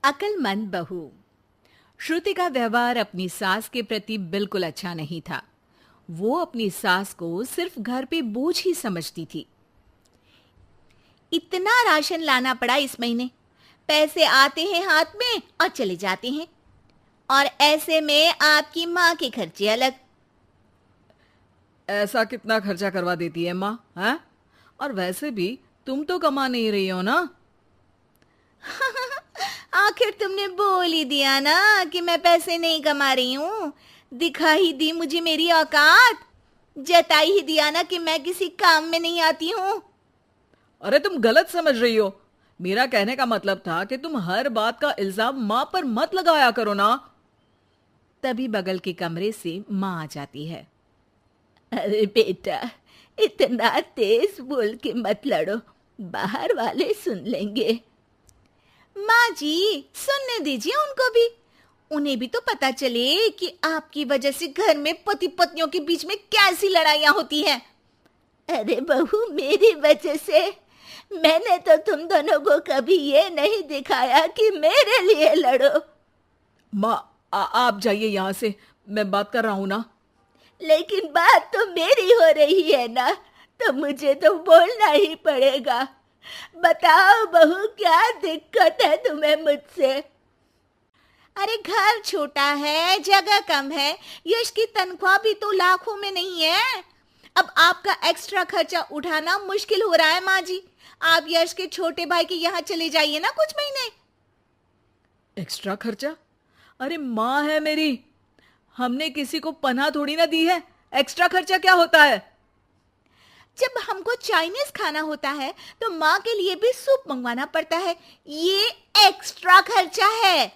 अक्लमंद बहू। श्रुति का व्यवहार अपनी सास के प्रति बिल्कुल अच्छा नहीं था। वो अपनी सास को सिर्फ घर पे बोझ ही समझती थी। इतना राशन लाना पड़ा इस महीने। पैसे आते हैं हाथ में और चले जाते हैं, और ऐसे में आपकी माँ के खर्चे अलग। ऐसा कितना खर्चा करवा देती है माँ, हैं? और वैसे भी तुम तो कमा नहीं रही हो ना। आखिर तुमने बोल ही दिया ना कि मैं पैसे नहीं कमा रही हूँ। दिखा ही दी मुझे मेरी औकात। जताई ही दिया ना कि मैं किसी काम में नहीं आती हूँ। अरे तुम गलत समझ रही हो। मेरा कहने का मतलब था कि तुम हर बात का इल्जाम माँ पर मत लगाया करो ना। तभी बगल के कमरे से माँ आ जाती है। अरे बेटा, इतना तेज बोल के मत लड़ो, बाहर वाले सुन लेंगे। माँ जी, सुनने दीजिए उनको भी। उन्हें भी तो पता चले कि आपकी वजह से घर में पति पत्नियों के बीच में कैसी लड़ाइयाँ होती हैं। अरे बहू, मेरी वजह से? मैंने तो तुम दोनों को कभी ये नहीं दिखाया कि मेरे लिए लड़ो। माँ आप जाइए यहाँ से, मैं बात कर रहा हूँ ना। लेकिन बात तो मेरी हो रही है ना, तो मुझे तो बोलना ही पड़ेगा। बताओ बहू, क्या दिक्कत है तुम्हें मुझसे? अरे घर छोटा है, जगह कम है, यश की तनख्वाह भी तो लाखों में नहीं है। अब आपका एक्स्ट्रा खर्चा उठाना मुश्किल हो रहा है माँ जी। आप यश के छोटे भाई के यहाँ चले जाइए ना कुछ महीने। एक्स्ट्रा खर्चा? अरे माँ है मेरी, हमने किसी को पनाह थोड़ी ना दी है। एक्स्ट्रा खर्चा क्या होता है? जब हमको चाइनीज खाना होता है तो माँ के लिए भी सूप मंगवाना पड़ता है। ये एक्स्ट्रा खर्चा है।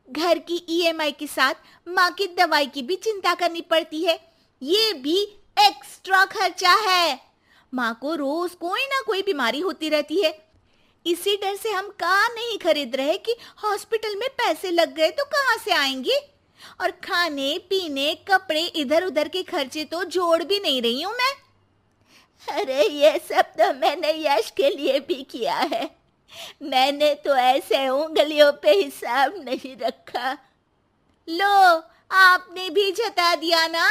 घर की ईएमआई के साथ माँ की दवाई की भी चिंता करनी पड़ती है। ये भी एक्स्ट्रा खर्चा है। माँ को रोज कोई ना कोई बीमारी होती रहती है। इसी डर से हम कार नहीं खरीद रहे कि हॉस्पिटल में पैसे लग गए तो कहाँ से आएंगे। और खाने पीने कपड़े इधर उधर के खर्चे तो जोड़ भी नहीं रही हूँ मैं। अरे ये सब तो मैंने यश के लिए भी किया है। मैंने तो ऐसे उंगलियों पे हिसाब नहीं रखा। लो, आपने भी जता दिया ना।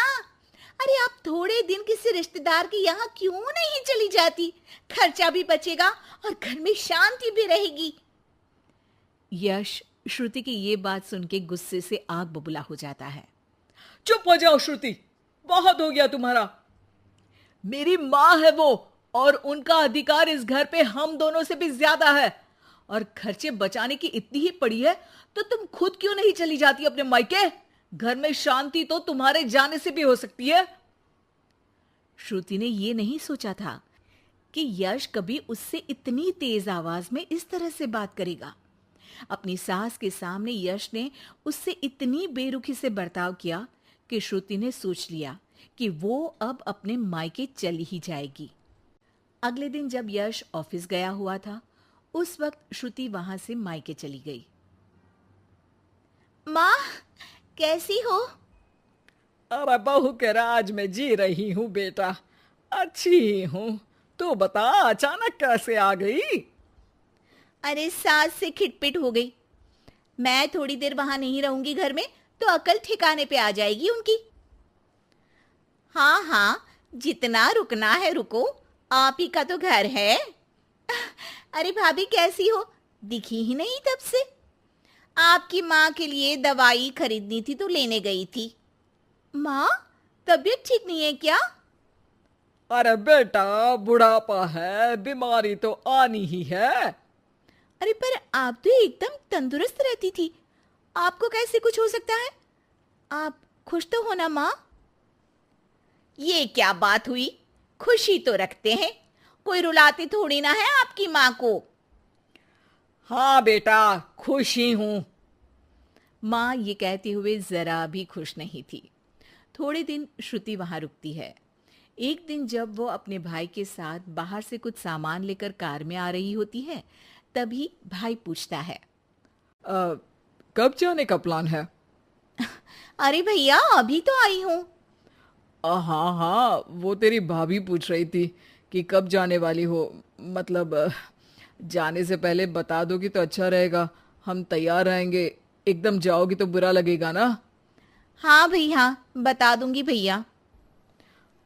अरे आप थोड़े दिन किसी रिश्तेदार के यहाँ क्यों नहीं चली जाती? खर्चा भी बचेगा और घर में शांति भी रहेगी। यश श्रुति की ये बात सुन के गुस्से से आग बबूला हो जाता है। चुप हो जाओ श्रुति, बहुत हो गया तुम्हारा। मेरी माँ है वो, और उनका अधिकार इस घर पे हम दोनों से भी ज्यादा है। और खर्चे बचाने की इतनी ही पड़ी है तो तुम खुद क्यों नहीं चली जाती अपने मायके? घर में शांति तो तुम्हारे जाने से भी हो सकती है। श्रुति ने ये नहीं सोचा था कि यश कभी उससे इतनी तेज आवाज में इस तरह से बात करेगा। अपनी सास के सामने यश ने उससे इतनी बेरुखी से बर्ताव किया कि श्रुति ने सोच लिया कि वो अब अपने मायके चली ही जाएगी। अगले दिन जब यश ऑफिस गया हुआ था, उस वक्त श्रुति वहां से मायके चली गई। माँ, कैसी हो? अरे बहू के राज में जी रही हूँ बेटा, अच्छी ही हूँ। तू बता, अचानक कैसे आ गई? अरे सास से खिटपिट हो गई। मैं थोड़ी देर वहां नहीं रहूंगी घर में तो अकल ठिकाने पे आ जाएगी उनकी। हाँ हाँ, जितना रुकना है रुको, आप ही का तो घर है। अरे भाभी, कैसी हो? दिखी ही नहीं तब से। आपकी माँ के लिए दवाई खरीदनी थी तो लेने गई थी। माँ, तबीयत ठीक नहीं है क्या? अरे बेटा, बुढ़ापा है, बीमारी तो आनी ही है। अरे पर आप तो एकदम तंदुरुस्त रहती थी, आपको कैसे कुछ हो सकता है? आप खुश तो हो ना माँ? ये क्या बात हुई? खुशी तो रखते हैं, कोई रुलाती थोड़ी ना है आपकी माँ को। हाँ बेटा, खुश ही हूँ। माँ ये कहते हुए जरा भी खुश नहीं थी। थोड़े दिन श्रुति वहां रुकती है। एक दिन जब वो अपने भाई के साथ बाहर से कुछ सामान लेकर कार में आ रही होती है, तभी भाई पूछता है, कब जाने का प्लान है? अरे भैया, अभी तो आई हूँ। हाँ हाँ, वो तेरी भाभी पूछ रही थी कि कब जाने वाली हो। मतलब जाने से पहले बता दोगी तो अच्छा रहेगा, हम तैयार रहेंगे। एकदम जाओगी तो बुरा लगेगा ना। हाँ भैया, बता दूंगी भैया।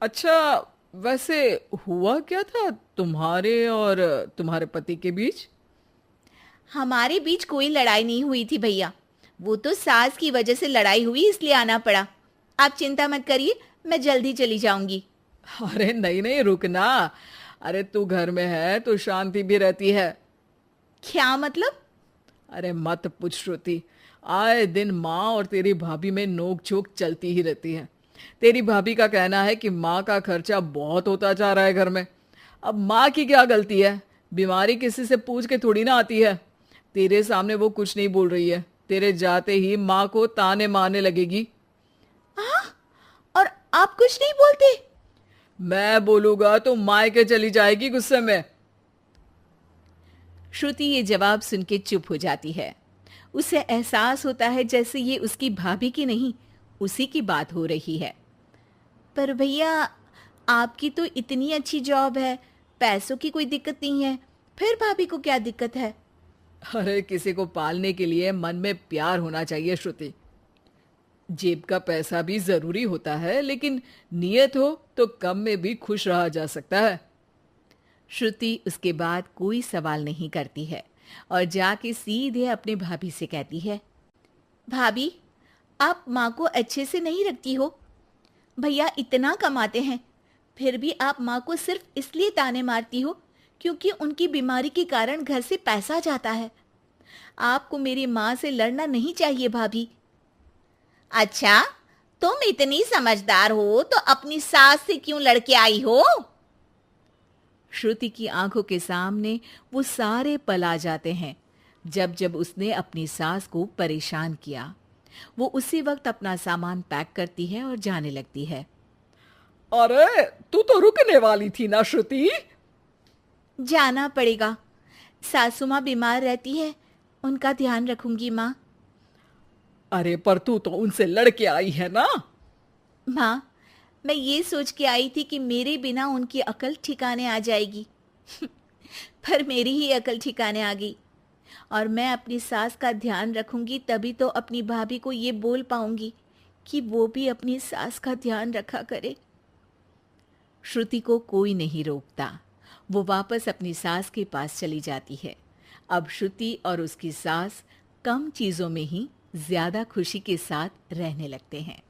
अच्छा, वैसे हुआ क्या था तुम्हारे और तुम्हारे पति के बीच? हमारे बीच कोई लड़ाई नहीं हुई थी भैया। वो तो सास की वजह से लड़ाई हुई, इसलिए आना पड़ा। आप चिंता मत करिए, मैं जल्दी चली जाऊंगी। अरे नहीं नहीं, रुकना। अरे तू घर में है तो शांति भी रहती है। क्या मतलब? अरे मत पूछ श्रुति, आए दिन माँ और तेरी भाभी में नोक झोंक चलती ही रहती है। तेरी भाभी का कहना है कि माँ का खर्चा बहुत होता जा रहा है घर में। अब माँ की क्या गलती है? बीमारी किसी से पूछ के थोड़ी ना आती है। तेरे सामने वो कुछ नहीं बोल रही है, तेरे जाते ही माँ को ताने मारने लगेगी। और आप कुछ नहीं बोलते? मैं बोलूंगा तो मायके चली जाएगी गुस्से में। श्रुति ये जवाब सुन के चुप हो जाती है। उसे एहसास होता है जैसे ये उसकी भाभी की नहीं, उसी की बात हो रही है। पर भैया, आपकी तो इतनी अच्छी जॉब है, पैसों की कोई दिक्कत नहीं है, फिर भाभी को क्या दिक्कत है? अरे किसी को पालने के लिए मन में प्यार होना चाहिए श्रुति। जेब का पैसा भी जरूरी होता है, लेकिन नियत हो तो कम में भी खुश रहा जा सकता है। श्रुति उसके बाद कोई सवाल नहीं करती है और जाके सीधे अपने भाभी से कहती है, भाभी, आप माँ को अच्छे से नहीं रखती हो। भैया इतना कमाते हैं, फिर भी आप माँ को सिर्फ इसलिए ताने मारती हो क्योंकि उनकी बीमारी के कारण घर से पैसा जाता है। आपको मेरी माँ से लड़ना नहीं चाहिए भाभी। अच्छा, तुम इतनी समझदार हो तो अपनी सास से क्यों लड़के आई हो? श्रुति की आंखों के सामने वो सारे पल आ जाते हैं जब जब उसने अपनी सास को परेशान किया। वो उसी वक्त अपना सामान पैक करती है और जाने लगती है। अरे तू तो रुकने वाली थी ना श्रुति। जाना पड़ेगा, सासू माँ बीमार रहती है, उनका ध्यान रखूंगी माँ। अरे पर तू तो उनसे लड़के आई है ना। माँ, मैं ये सोच के आई थी कि मेरे बिना उनकी अकल ठिकाने आ जाएगी पर मेरी ही अकल ठिकाने आ गई। और मैं अपनी सास का ध्यान रखूंगी तभी तो अपनी भाभी को ये बोल पाऊंगी कि वो भी अपनी सास का ध्यान रखा करे। श्रुति को कोई नहीं रोकता। वो वापस अपनी सास के पास चली जाती है। अब श्रुति और उसकी सास कम चीजों में ही ज्यादा खुशी के साथ रहने लगते हैं।